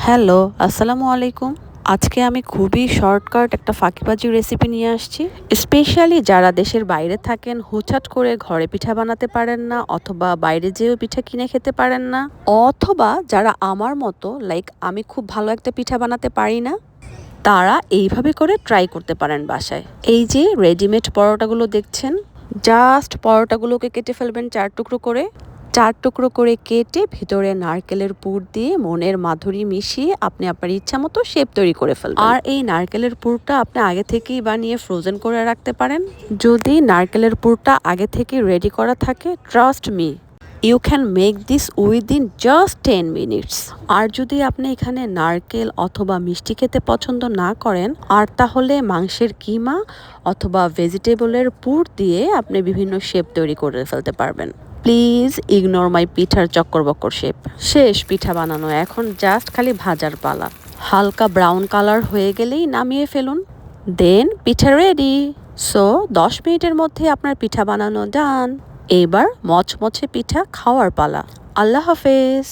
Hello, আসসালামু আলাইকুম। আজকে আমি খুবই শর্টকাট একটা ফাঁকিবাজি রেসিপি নিয়ে আসছি। স্পেশালি যারা দেশের বাইরে থাকেন, হুটহাট করে ঘরে পিঠা বানাতে পারেন না অথবা বাইরে যেয়েও পিঠা কিনে খেতে পারেন না, অথবা যারা আমার মতো লাইক আমি খুব ভালো একটা পিঠা বানাতে পারি না, তারা এইভাবে করে ট্রাই করতে পারেন বাসায়। এই যে রেডিমেড পরোটাগুলো দেখছেন, জাস্ট পরোটাগুলোকে কেটে ফেলবেন 4 টুকরো করে। 4 টুকরো করে কেটে ভিতরে নারকেলের পুর দিয়ে মনের মাধুরী মিশিয়ে আপনি আপনার ইচ্ছা মতো শেপ তৈরি করে ফেলবেন। আর এই নারকেলের পুরটা আপনি আগে থেকেই বানিয়ে ফ্রোজেন করে রাখতে পারেন। যদি নারকেলের পুরটা আগে থেকে রেডি করা থাকে, trust me, you can make this within just 10 minutes. আর যদি আপনি এখানে নারকেল অথবা মিষ্টি খেতে পছন্দ না করেন, আর তাহলে মাংসের কিমা অথবা ভেজিটেবলের পুর দিয়ে আপনি বিভিন্ন শেপ তৈরি করে ফেলতে পারবেন। প্লিজ ইগনোর মাই পিঠার চক্কর বক্কর শেপ। শেষ পিঠা বানানো, এখন জাস্ট খালি ভাজার পালা। হালকা ব্রাউন কালার হয়ে গেলেই নামিয়ে ফেলুন। দেন পিঠা রেডি। সো 10 মিনিটের মধ্যে আপনার পিঠা বানানো ডান। এবার মচমচে পিঠা খাওয়ার পালা। আল্লাহ হাফেজ।